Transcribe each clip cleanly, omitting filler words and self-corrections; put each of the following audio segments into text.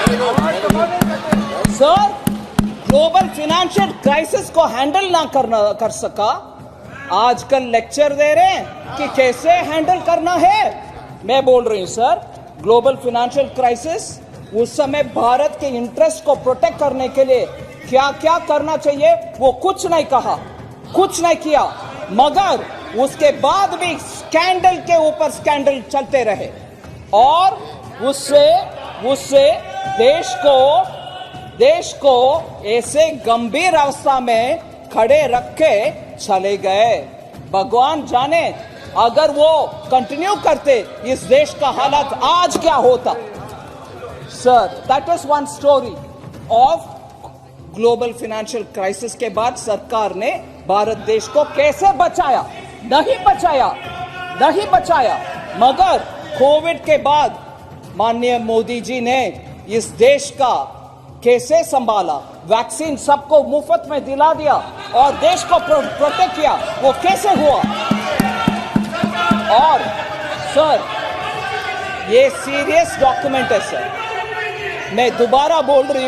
Sir, global financial crisis को handle ना कर सका, आजकल लेक्चर दे रहे हैं कि कैसे हैंडल करना है। मैं बोल रही हूं सर, ग्लोबल फाइनेंशियल क्राइसिस उस समय भारत के इंटरेस्ट को प्रोटेक्ट करने के लिए क्या क्या करना चाहिए वो कुछ नहीं कहा, कुछ नहीं किया, मगर उसके बाद भी स्कैंडल के ऊपर स्कैंडल चलते रहे और उससे देश को ऐसे गंभीर अवस्था में खड़े रख के चले गए। भगवान जाने अगर वो कंटिन्यू करते इस देश का हालत आज क्या होता। Sir, that is one story of global financial crisis के बाद सरकार ने भारत देश को कैसे बचाया, नहीं बचाया, मगर कोविड के बाद माननीय मोदी जी ने इस देश का कैसे संभाला, वैक्सीन सबको मुफ्त में दिला दिया और देश को प्रोटेक्ट किया, वो कैसे हुआ। और सर, ये सीरियस डॉक्यूमेंट है सर, मैं दोबारा बोल रही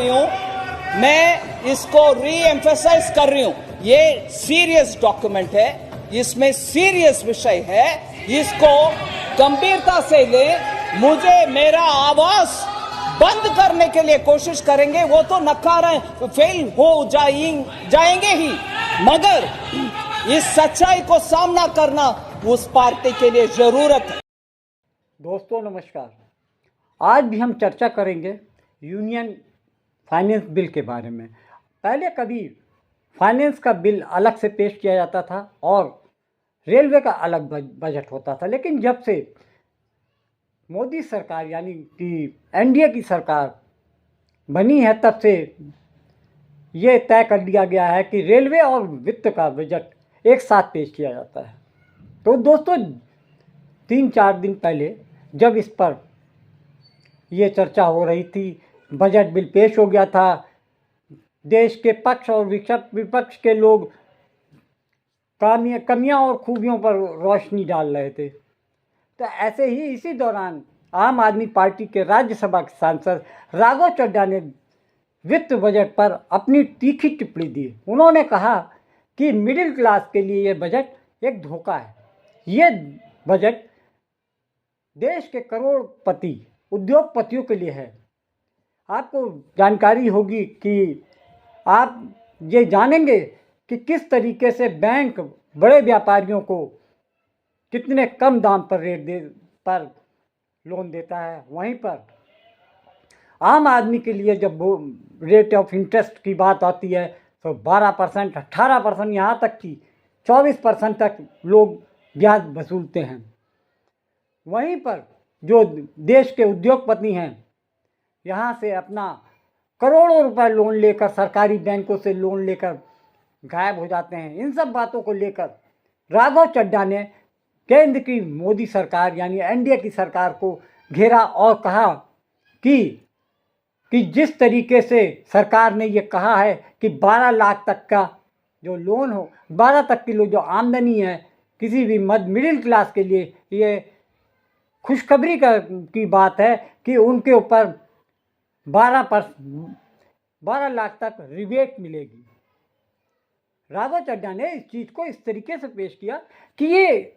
हूं, मैं इसको री एम्फेसाइज कर रही हूं, ये सीरियस डॉक्यूमेंट है, इसमें सीरियस विषय है, इसको गंभीरता से ले। मुझे मेरा आवाज बंद करने के लिए कोशिश करेंगे वो तो नकारा फेल हो जाएंगे ही, मगर इस सच्चाई को सामना करना उस पार्टी के लिए जरूरत है। दोस्तों नमस्कार, आज भी हम चर्चा करेंगे यूनियन फाइनेंस बिल के बारे में। पहले कभी फाइनेंस का बिल अलग से पेश किया जाता था और रेलवे का अलग बजट होता था, लेकिन जब से मोदी सरकार यानी कि एनडीए की सरकार बनी है तब से ये तय कर लिया गया है कि रेलवे और वित्त का बजट एक साथ पेश किया जाता है। तो दोस्तों 3-4 दिन पहले जब इस पर ये चर्चा हो रही थी, बजट बिल पेश हो गया था, देश के पक्ष और विपक्ष के लोग कमियां और खूबियों पर रोशनी डाल रहे थे। तो ऐसे ही इसी दौरान आम आदमी पार्टी के राज्यसभा के सांसद राघव चड्ढा ने वित्त बजट पर अपनी तीखी टिप्पणी दी। उन्होंने कहा कि मिडिल क्लास के लिए ये बजट एक धोखा है। ये बजट देश के करोड़पति उद्योगपतियों के लिए है। आपको जानकारी होगी कि आप ये जानेंगे कि किस तरीके से बैंक बड़े व्यापारियों को कितने कम दाम पर लोन देता है। वहीं पर आम आदमी के लिए जब वो रेट ऑफ इंटरेस्ट की बात आती है तो 12%, 18%, यहाँ तक कि 24% तक लोग ब्याज वसूलते हैं। वहीं पर जो देश के उद्योगपति हैं, यहाँ से अपना करोड़ों रुपए लोन लेकर, सरकारी बैंकों से लोन लेकर गायब हो जाते हैं। इन सब बातों को लेकर राघव चड्ढा ने केंद्र की मोदी सरकार यानी एनडीए की सरकार को घेरा और कहा कि जिस तरीके से सरकार ने ये कहा है कि 12 लाख तक का जो लोन हो, 12 तक की जो आमदनी है किसी भी मिडिल क्लास के लिए, ये खुशखबरी की बात है कि उनके ऊपर 12 लाख तक रिबेट मिलेगी। राघव चड्ढा ने इस चीज़ को इस तरीके से पेश किया कि ये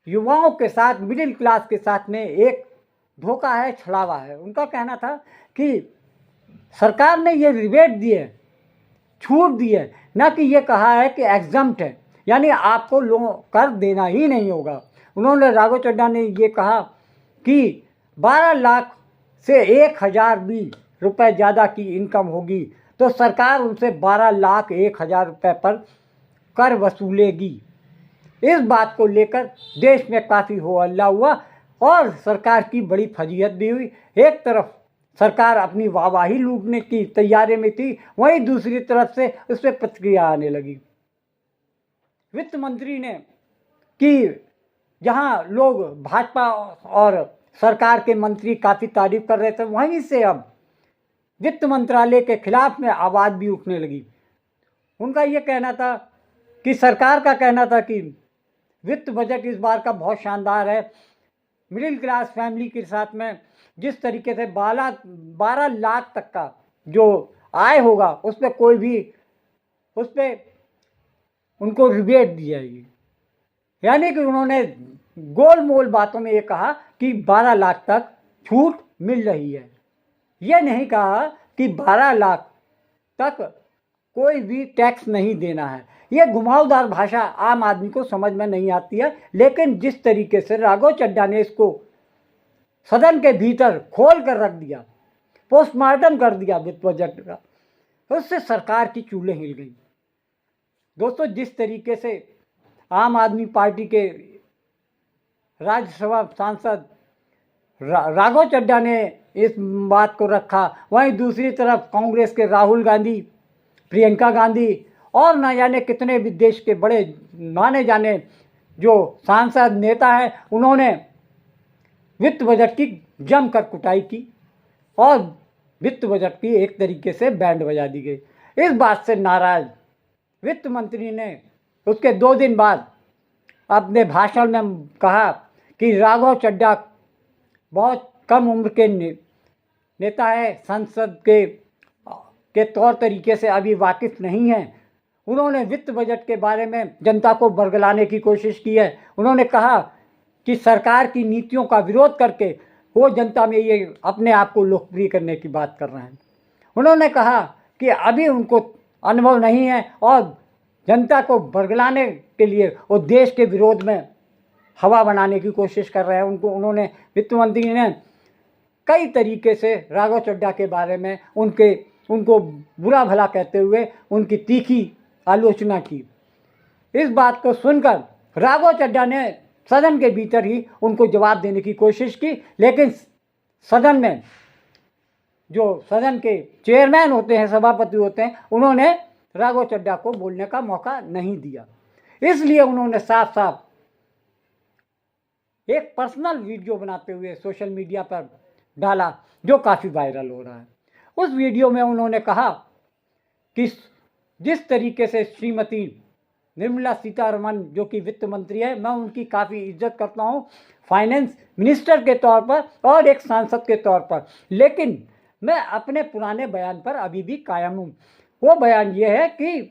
युवाओं के साथ, मिडिल क्लास के साथ में एक धोखा है, छलावा है। उनका कहना था कि सरकार ने ये रिबेट दिए, छूट दी है, ना कि ये कहा है कि एग्जम्प्ट है, यानी आपको लोन कर देना ही नहीं होगा। उन्होंने राघव चड्ढा ने ये कहा कि 12 लाख से 1000 भी रुपए ज़्यादा की इनकम होगी तो सरकार उनसे 12 लाख 1000 रुपये पर कर वसूलेगी। इस बात को लेकर देश में काफ़ी हो हल्ला हुआ और सरकार की बड़ी फजीहत भी हुई। एक तरफ सरकार अपनी वाहवाही लूटने की तैयारी में थी, वहीं दूसरी तरफ से उस पर प्रतिक्रिया आने लगी। वित्त मंत्री ने कि जहां लोग भाजपा और सरकार के मंत्री काफ़ी तारीफ कर रहे थे, वहीं से अब वित्त मंत्रालय के खिलाफ में आवाज़ भी उठने लगी। उनका ये कहना था कि सरकार का कहना था कि वित्त बजट इस बार का बहुत शानदार है, मिडिल क्लास फैमिली के साथ में जिस तरीके से 12 लाख तक का जो आय होगा उस पर कोई भी उस पर उनको रिबेट दी जाएगी। यानी कि उन्होंने गोल मोल बातों में ये कहा कि 12 लाख तक छूट मिल रही है। ये नहीं कहा कि 12 लाख तक कोई भी टैक्स नहीं देना है। ये घुमावदार भाषा आम आदमी को समझ में नहीं आती है, लेकिन जिस तरीके से राघव चड्ढा ने इसको सदन के भीतर खोल कर रख दिया, पोस्टमार्टम कर दिया वित्त बजट का, उससे सरकार की चूल्हे हिल गई। दोस्तों, जिस तरीके से आम आदमी पार्टी के राज्यसभा सांसद राघव चड्ढा ने इस बात को रखा, वहीं दूसरी तरफ कांग्रेस के राहुल गांधी, प्रियंका गांधी और न जाने कितने भी देश के बड़े माने जाने जो सांसद नेता हैं, उन्होंने वित्त बजट की जमकर कुटाई की और वित्त बजट की एक तरीके से बैंड बजा दी गई। इस बात से नाराज वित्त मंत्री ने उसके 2 दिन बाद अपने भाषण में कहा कि राघव चड्ढा बहुत कम उम्र के नेता है, संसद के तौर तरीके से अभी वाकिफ नहीं है। उन्होंने वित्त बजट के बारे में जनता को बरगलाने की कोशिश की है। उन्होंने कहा कि सरकार की नीतियों का विरोध करके वो जनता में ये अपने आप को लोकप्रिय करने की बात कर रहे हैं। उन्होंने कहा कि अभी उनको अनुभव नहीं है और जनता को बरगलाने के लिए वो देश के विरोध में हवा बनाने की कोशिश कर रहे हैं। उन्होंने वित्त मंत्री ने कई तरीके से राघव चड्ढा के बारे में उनको बुरा भला कहते हुए उनकी तीखी आलोचना की। इस बात को सुनकर राघव चड्ढा ने सदन के भीतर ही उनको जवाब देने की कोशिश की, लेकिन सदन में जो सदन के चेयरमैन होते हैं, सभापति होते हैं, उन्होंने राघव चड्ढा को बोलने का मौका नहीं दिया। इसलिए उन्होंने साफ साफ एक पर्सनल वीडियो बनाते हुए सोशल मीडिया पर डाला, जो काफ़ी वायरल हो रहा है। उस वीडियो में उन्होंने कहा कि जिस तरीके से श्रीमती निर्मला सीतारमण जो कि वित्त मंत्री है, मैं उनकी काफ़ी इज्जत करता हूँ फाइनेंस मिनिस्टर के तौर पर और एक सांसद के तौर पर, लेकिन मैं अपने पुराने बयान पर अभी भी कायम हूँ। वो बयान ये है कि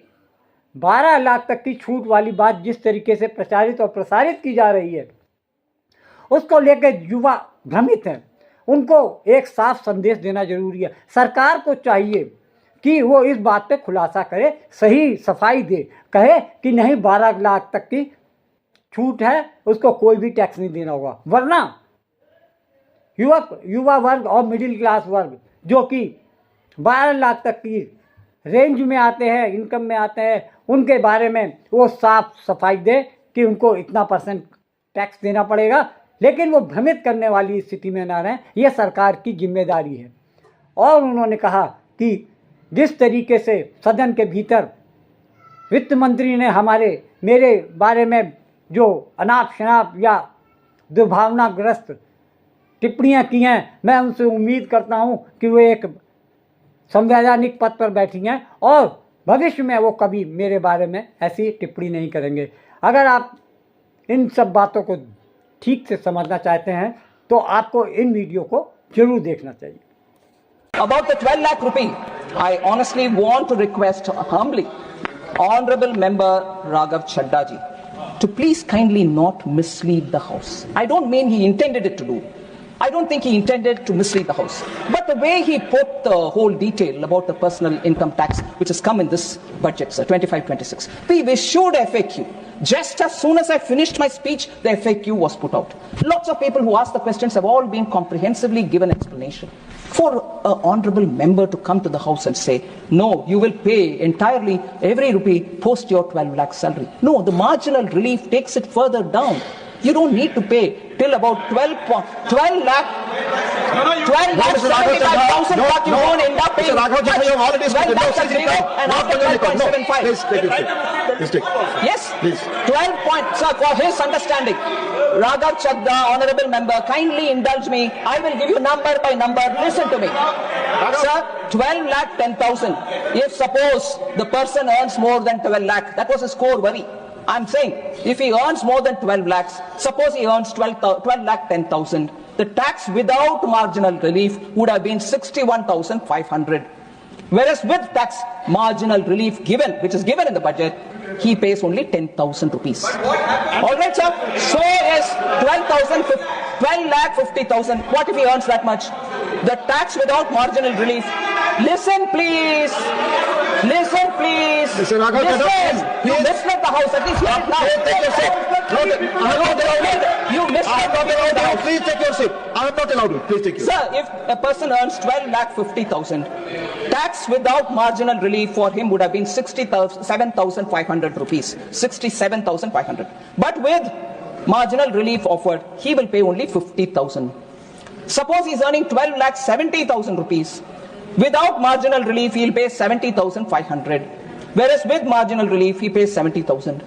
12 लाख तक की छूट वाली बात जिस तरीके से प्रचारित और प्रसारित की जा रही है, उसको लेकर युवा भ्रमित हैं। उनको एक साफ संदेश देना जरूरी है। सरकार को चाहिए कि वो इस बात पे खुलासा करे, सही सफाई दे, कहे कि नहीं 12 लाख तक की छूट है, उसको कोई भी टैक्स नहीं देना होगा। वरना युवा वर्ग और मिडिल क्लास वर्ग जो कि 12 लाख तक की रेंज में आते हैं, इनकम में आते हैं, उनके बारे में वो साफ सफाई दे कि उनको इतना % टैक्स देना पड़ेगा, लेकिन वो भ्रमित करने वाली स्थिति में ना रहें, ये सरकार की जिम्मेदारी है। और उन्होंने कहा कि जिस तरीके से सदन के भीतर वित्त मंत्री ने मेरे बारे में जो अनाप शनाप या दुर्भावनाग्रस्त टिप्पणियां की हैं, मैं उनसे उम्मीद करता हूं कि वो एक संवैधानिक पद पर बैठी हैं और भविष्य में वो कभी मेरे बारे में ऐसी टिप्पणी नहीं करेंगे। अगर आप इन सब बातों को ठीक से समझना चाहते हैं तो आपको इन वीडियो को जरूर देखना चाहिए। About the 12 lakh rupee, I honestly want to request humbly Honorable Member Raghav Chadha ji to please kindly not mislead the House. I don't mean he intended it to do. I don't think he intended to mislead the House. But the way he put the whole detail about the personal income tax which has come in this budget, sir, 25-26, we issued FAQ. Just as soon as I finished my speech, the FAQ was put out. Lots of people who asked the questions have all been comprehensively given explanation. For an honorable member to come to the House and say, no, you will pay entirely every rupee post your 12 lakh salary. No, the marginal relief takes it further down. You don't need to pay till about 12 lakh. 12 lakh 75,000 what you won't end up paying. 12 lakh and after 12.75. Yes, please. 12 points, sir, for his understanding. Raghav Chadha, honorable member, kindly indulge me. I will give you number by number. Listen to me. Sir, 12 lakh 10,000. If suppose the person earns more than 12 lakh, that was his core worry. I'm saying if he earns more than 12 lakhs, suppose he earns 12 lakh 10,000, the tax without marginal relief would have been 61,500. Whereas with tax marginal relief given, which is given in the budget, he pays only 10,000 rupees. All right, sir. So is 12 lakh 50,000. What if he earns that much? The tax without marginal relief. Listen, please. Listen, please. Mr. Raghav, listen. You misled the house. At least hear it now. Take your seat. You misled the house. Please take your seat. I am not allowed to. Please take your seat. Sir, if a person earns 12 lakh 50,000, tax without marginal relief for him would have been 67,500 rupees. 67,500. But with marginal relief offered, he will pay only 50,000. Suppose he is earning 12 lakh 70,000 rupees. Without marginal relief, he will pay 70,500. Whereas with marginal relief, he pays 70,000.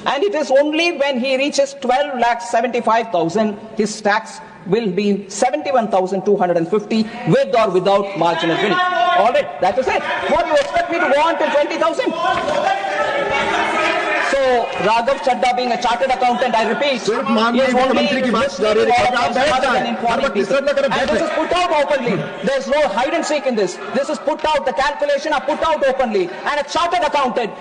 And it is only when he reaches 12 lakh 75,000, his tax will be 71,250 with or without marginal relief. All right, that is it. What do you expect me to want till 20,000? So, Raghav Chadha being a chartered accountant, I repeat, सिर्फ he माननीय is वित्त only मंत्री की बात listening जा रही to है। all आप this बैठ rather जाएं। than informing हर वक्त people. डिस्टर्ब न करें, And बैठ this is जाएं। put out openly. There is no hide and seek in this. This is put out, the calculation are put out openly. And a chartered accountant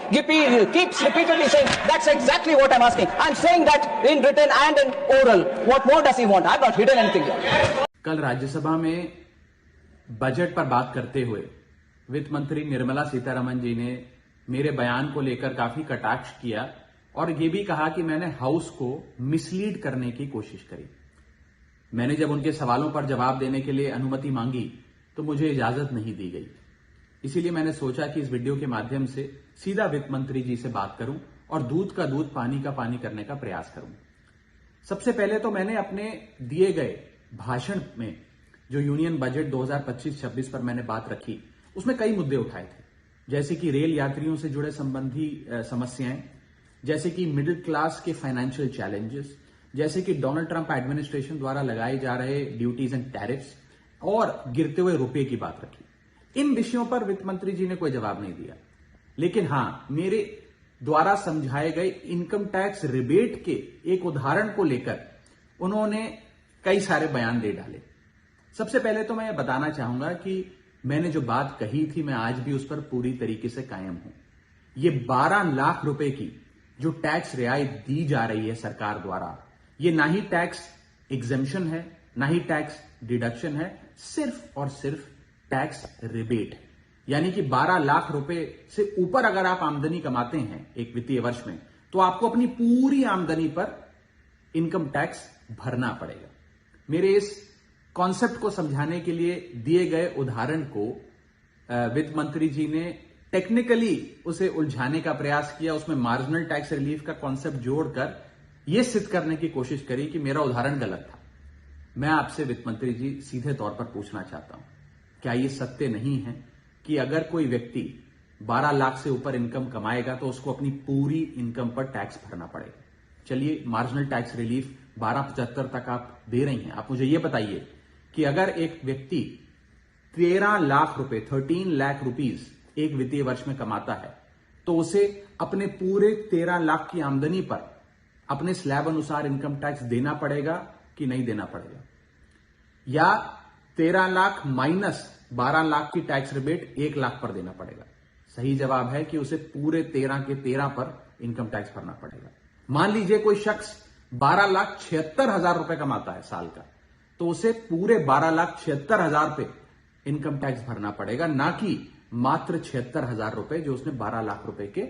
keeps repeatedly saying, that's exactly what I'm asking. I'm saying that in written and in oral. What more does he want? I've not hidden anything here. कल राज्यसभा में budget पर बात करते हुए वित्त मंत्री निर्मला सीतारमण जी ने मेरे बयान को लेकर काफी कटाक्ष किया और ये भी कहा कि मैंने हाउस को मिसलीड करने की कोशिश करी। मैंने जब उनके सवालों पर जवाब देने के लिए अनुमति मांगी तो मुझे इजाजत नहीं दी गई। इसीलिए मैंने सोचा कि इस वीडियो के माध्यम से सीधा वित्त मंत्री जी से बात करूं और दूध का दूध पानी का पानी करने का प्रयास करूं। सबसे पहले तो मैंने अपने दिए गए भाषण में जो यूनियन बजट 2025-26 पर मैंने बात रखी, उसमें कई मुद्दे उठाए थे, जैसे कि रेल यात्रियों से जुड़े संबंधी समस्याएं, जैसे कि मिडिल क्लास के फाइनेंशियल चैलेंजेस, जैसे कि डोनाल्ड ट्रंप एडमिनिस्ट्रेशन द्वारा लगाए जा रहे ड्यूटीज एंड टैरिफ्स और गिरते हुए रुपए की बात रखी। इन विषयों पर वित्त मंत्री जी ने कोई जवाब नहीं दिया, लेकिन हां, मेरे द्वारा समझाए गए इनकम टैक्स रिबेट के एक उदाहरण को लेकर उन्होंने कई सारे बयान दे डाले। सबसे पहले तो मैं ये बताना चाहूंगा कि मैंने जो बात कही थी, मैं आज भी उस पर पूरी तरीके से कायम हूं। ये 12 लाख रुपए की जो टैक्स रियायत दी जा रही है सरकार द्वारा, ये ना ही टैक्स एग्जेम्पशन है, ना ही टैक्स डिडक्शन है, सिर्फ और सिर्फ टैक्स रिबेट है। यानी कि 12 लाख रुपए से ऊपर अगर आप आमदनी कमाते हैं एक वित्तीय वर्ष में, तो आपको अपनी पूरी आमदनी पर इनकम टैक्स भरना पड़ेगा। मेरे इस कॉन्सेप्ट को समझाने के लिए दिए गए उदाहरण को वित्त मंत्री जी ने टेक्निकली उसे उलझाने का प्रयास किया, उसमें मार्जिनल टैक्स रिलीफ का कॉन्सेप्ट जोड़कर यह सिद्ध करने की कोशिश करी कि मेरा उदाहरण गलत था। मैं आपसे वित्त मंत्री जी सीधे तौर पर पूछना चाहता हूं, क्या यह सत्य नहीं है कि अगर कोई व्यक्ति 12 लाख से ऊपर इनकम कमाएगा तो उसको अपनी पूरी इनकम पर टैक्स भरना पड़ेगा? चलिए, मार्जिनल टैक्स रिलीफ 1275 तक आप दे रही हैं। आप मुझे यह बताइए कि अगर एक व्यक्ति 13 लाख रुपए 13 लाख रुपीज एक वित्तीय वर्ष में कमाता है, तो उसे अपने पूरे 13 लाख की आमदनी पर अपने स्लैब अनुसार इनकम टैक्स देना पड़ेगा कि नहीं देना पड़ेगा? या 13 लाख माइनस 12 लाख की टैक्स रिबेट 1 लाख पर देना पड़ेगा? सही जवाब है कि उसे पूरे 13 के 13 पर इनकम टैक्स भरना पड़ेगा। मान लीजिए कोई शख्स 12,76,000 रुपए कमाता है साल का, तो उसे पूरे 12,76,000 पे इनकम टैक्स भरना पड़ेगा, ना कि मात्र 76,000 रुपए जो उसने 12 लाख रुपए के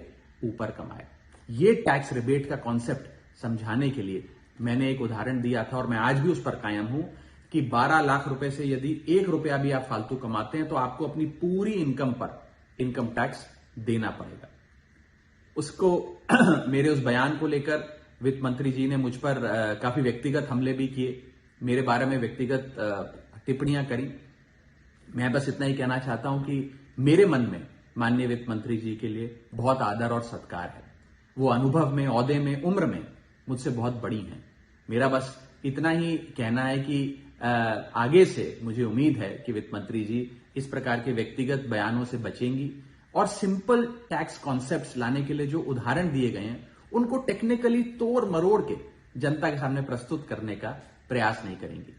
ऊपर कमाए। ये टैक्स रिबेट का कॉन्सेप्ट समझाने के लिए मैंने एक उदाहरण दिया था और मैं आज भी उस पर कायम हूं कि 12 लाख रुपए से यदि 1 रुपया भी आप फालतू कमाते हैं तो आपको अपनी पूरी इनकम पर इनकम टैक्स देना पड़ेगा। उसको मेरे उस बयान को लेकर वित्त मंत्री जी ने मुझ पर काफी व्यक्तिगत हमले भी किए, मेरे बारे में व्यक्तिगत टिप्पणियां करी। मैं बस इतना ही कहना चाहता हूं कि मेरे मन में माननीय वित्त मंत्री जी के लिए बहुत आदर और सत्कार है। वो अनुभव में, ओहदे में, उम्र में मुझसे बहुत बड़ी हैं। मेरा बस इतना ही कहना है कि आगे से मुझे उम्मीद है कि वित्त मंत्री जी इस प्रकार के व्यक्तिगत बयानों से बचेंगी और सिंपल टैक्स कॉन्सेप्ट्स लाने के लिए जो उदाहरण दिए गए हैं उनको टेक्निकली तोड़ मरोड़ के जनता के सामने प्रस्तुत करने का प्रयास नहीं करेंगे।